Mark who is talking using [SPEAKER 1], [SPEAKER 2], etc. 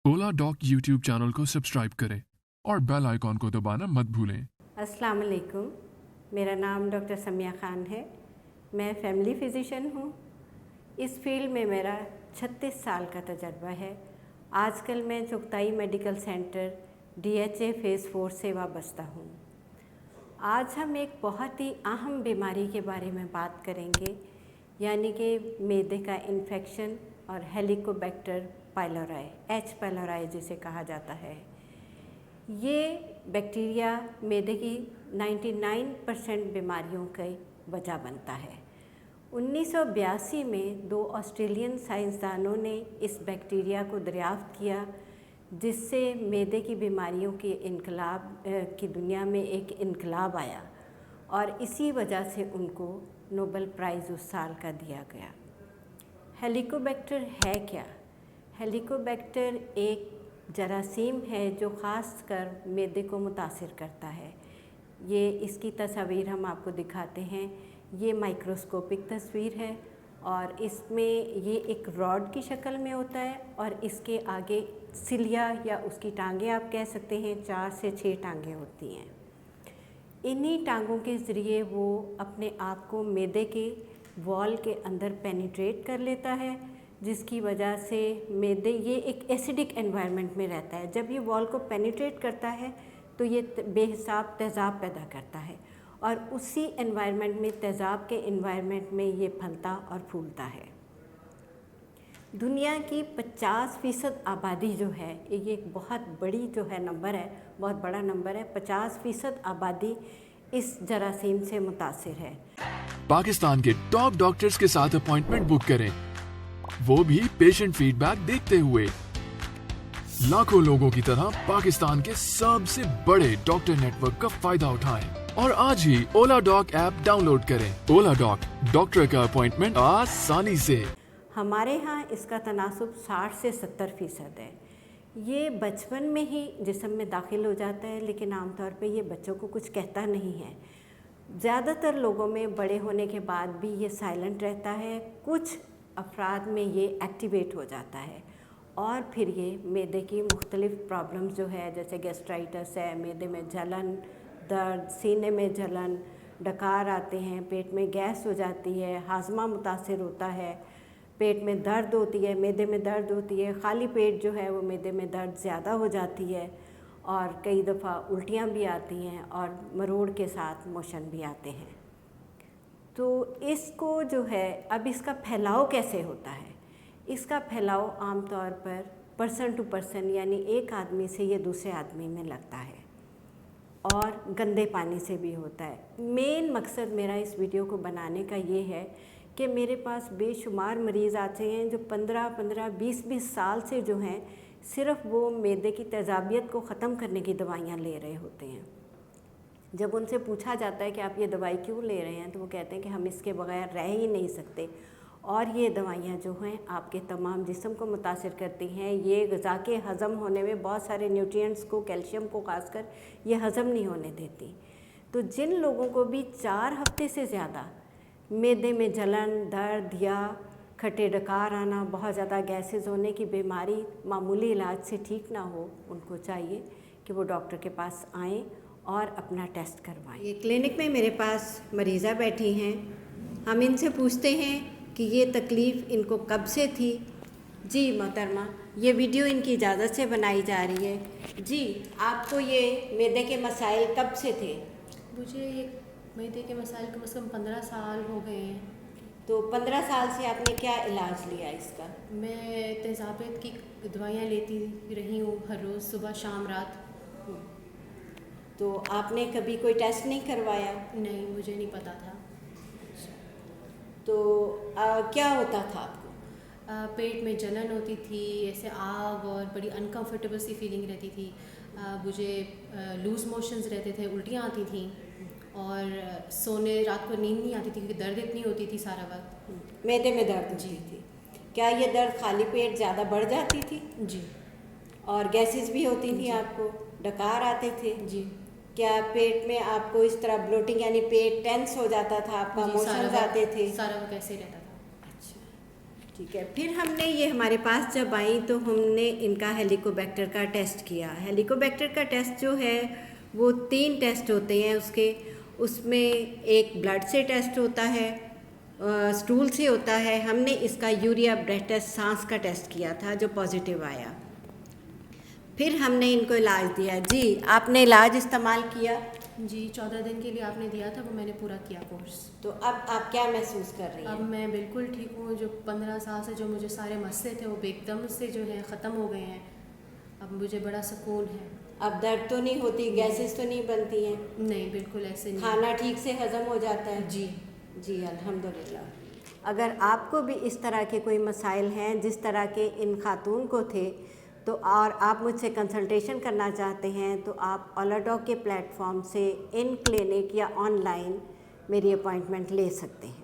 [SPEAKER 1] ओला dock YouTube channel को subscribe करें और बेल आइकॉन को दबाना मत भूलें।
[SPEAKER 2] अस्सलाम वालेकुम। मेरा नाम डॉक्टर समिया ख़ान है। मैं फैमिली फिजिशियन हूँ। इस फील्ड में मेरा 36 साल का तजर्बा है। आजकल मैं Chughtai medical centre DHA phase 4 से वाबस्ता हूँ। आज हम एक बहुत ही अहम बीमारी के बारे में बात करेंगे, यानी कि मैदे का इन्फेक्शन और हेलिकोबैक्टर पाइलोराई, H पाइलोराई जिसे कहा जाता है। ये बैक्टीरिया मैदे की 99% बीमारियों की वजह बनता है। 1982 में 2 ऑस्ट्रेलियन साइंसदानों ने इस बैक्टीरिया को दरियाफ्त किया, जिससे मैदे की बीमारियों के इनकलाब की दुनिया में एक इनकलाब आया और इसी वजह से उनको नोबेल प्राइज़ उस साल का दिया गया। हेलिकोबैक्टर है क्या? हेलिकोबैक्टर एक जरासीम है जो ख़ास कर मैदे को मुतासिर करता है। ये इसकी तस्वीर हम आपको दिखाते हैं। ये माइक्रोस्कोपिक तस्वीर है और इसमें ये एक रॉड की शक्ल में होता है और इसके आगे सिलिया या उसकी टांगें आप कह सकते हैं 4 से 6 टांगें होती हैं। इन्हीं टांगों के ज़रिए वो अपने आप को मैदे के वॉल के अंदर पेनिट्रेट कर लेता है, जिसकी वजह से मैदे ये एक एसिडिक एनवायरनमेंट में रहता है। जब ये वॉल को पेनिट्रेट करता है तो ये बेहिसाब तेज़ाब पैदा करता है और उसी एनवायरनमेंट में, तेज़ाब के एनवायरनमेंट में ये फलता और फूलता है। दुनिया की 50% आबादी जो है, ये एक बहुत बड़ी जो है नंबर है, बहुत बड़ा नंबर है। 50% आबादी इस जरासीम से मुतासिर है।
[SPEAKER 1] पाकिस्तान के टॉप डॉक्टर्स के साथ अपॉइंटमेंट बुक करें, वो भी पेशेंट फीडबैक देखते हुए। लाखों लोगों की तरह पाकिस्तान के सबसे बड़े डॉक्टर नेटवर्क का फायदा उठाएं और आज ही ओला डॉक ऐप डाउनलोड करें। ओला डॉक, डॉक्टर का अपॉइंटमेंट आसानी से।
[SPEAKER 2] हमारे यहाँ इसका तनासुब 60 से 70% है। ये बचपन में ही जिस्म में दाखिल हो जाता है, लेकिन आमतौर पे ये बच्चों को कुछ कहता नहीं है। ज़्यादातर लोगों में बड़े होने के बाद भी ये साइलेंट रहता है। कुछ अफराद में ये एक्टिवेट हो जाता है और फिर ये मैदे की मुख्तलिफ़ प्रॉब्लम्स जो है, जैसे गैस्ट्राइटिस है, मैदे में जलन, दर्द, सीने में जलन, डकार आते हैं, पेट में गैस हो जाती है, हाजमा मुतासिर होता है, पेट में दर्द होती है, मैदे में दर्द होती है, खाली पेट जो है वो मैदे में दर्द ज़्यादा हो जाती है और कई दफ़ा उल्टियाँ भी आती हैं और मरोड़ के साथ मोशन भी आते हैं। तो इसको जो है, अब इसका फैलाव कैसे होता है? इसका फैलाव आमतौर पर पर्सन टू पर्सन, यानी एक आदमी से ये दूसरे आदमी में लगता है और गंदे पानी से भी होता है। मेन मकसद मेरा इस वीडियो को बनाने का ये है कि मेरे पास बेशुमार मरीज़ आते हैं जो 15-15, 20-20 साल से जो हैं सिर्फ़ वो मैदे की तेज़ाबियत को ख़त्म करने की दवाइयाँ ले रहे होते हैं। जब उनसे पूछा जाता है कि आप ये दवाई क्यों ले रहे हैं, तो वो कहते हैं कि हम इसके बगैर रह ही नहीं सकते और ये दवाइयाँ जो हैं आपके तमाम जिस्म को मुतासिर करती हैं। ये ग़िज़ा के हज़म होने में बहुत सारे न्यूट्रिएंट्स को, कैल्शियम को ख़ासकर, ये हज़म नहीं होने देती। तो जिन लोगों को भी 4 हफ्ते से ज़्यादा मैदे में जलन, दर्द या खट्टे डकार आना, बहुत ज़्यादा गैसेस होने की बीमारी मामूली इलाज से ठीक ना हो, उनको चाहिए कि वो डॉक्टर के पास आएँ और अपना टेस्ट करवाएं। ये क्लिनिक में मेरे पास मरीज़ा बैठी हैं। हम इनसे पूछते हैं कि ये तकलीफ़ इनको कब से थी। जी मोहतरमा, ये वीडियो इनकी इजाज़त से बनाई जा रही है। जी, आपको ये मैदे के मसाइल कब से थे?
[SPEAKER 3] मुझे ये मैदे के मसाइल कम से कम 15 साल हो गए हैं।
[SPEAKER 2] तो 15 साल से आपने क्या इलाज लिया इसका?
[SPEAKER 3] मैं तेज़ाबियत की दवाइयाँ लेती रही हूँ हर रोज़, सुबह शाम रात।
[SPEAKER 2] तो आपने कभी कोई टेस्ट नहीं करवाया?
[SPEAKER 3] नहीं, मुझे नहीं पता था।
[SPEAKER 2] तो क्या होता था आपको?
[SPEAKER 3] पेट में जलन होती थी, ऐसे आग और बड़ी अनकंफर्टेबल सी फीलिंग रहती थी। मुझे लूज़ मोशंस रहते थे, उल्टियाँ आती थीं और सोने, रात को नींद नहीं आती थी क्योंकि दर्द इतनी होती थी सारा वक्त।
[SPEAKER 2] मैदे में दर्द होती थी। क्या ये दर्द खाली पेट ज़्यादा बढ़ जाती थी?
[SPEAKER 3] जी।
[SPEAKER 2] और गैसेस भी होती थी आपको? डकार आते थे?
[SPEAKER 3] जी।
[SPEAKER 2] क्या पेट में आपको इस तरह ब्लोटिंग, यानी पेट टेंस हो जाता था आपका, मोशंस आते थे?
[SPEAKER 3] सारा वक्त ऐसे रहता था।
[SPEAKER 2] अच्छा, ठीक है, फिर हमने ये हमारे पास जब आई तो हमने इनका हेलिकोबैक्टर का टेस्ट किया। हेलिकोबैक्टर का टेस्ट जो है वो 3 टेस्ट होते हैं उसमें एक ब्लड से टेस्ट होता है, स्टूल से होता है। हमने इसका यूरिया ब्रेथ टेस्ट, सांस का टेस्ट किया था जो पॉजिटिव आया। फिर हमने इनको इलाज दिया। जी, आपने इलाज इस्तेमाल किया?
[SPEAKER 3] जी, 14 दिन के लिए आपने दिया था, वो मैंने पूरा किया कोर्स।
[SPEAKER 2] तो अब आप क्या महसूस कर रही हैं?
[SPEAKER 3] अब मैं बिल्कुल ठीक हूँ। जो 15 साल से जो मुझे सारे मसले थे वो एकदम से जो है ख़त्म हो गए हैं। अब मुझे बड़ा सुकून है।
[SPEAKER 2] अब दर्द तो नहीं होती, गैसेस तो नहीं बनती हैं?
[SPEAKER 3] नहीं, बिल्कुल ऐसे नहीं।
[SPEAKER 2] खाना ठीक से हज़म हो जाता है?
[SPEAKER 3] जी
[SPEAKER 2] जी, अल्हम्दुलिल्लाह। अगर आपको भी इस तरह के कोई मसाइल हैं जिस तरह के इन खातून को थे तो और आप मुझसे कंसल्टेशन करना चाहते हैं तो आप ओलाडॉग के प्लेटफॉर्म से इन क्लिनिक या ऑनलाइन मेरी अपॉइंटमेंट ले सकते हैं।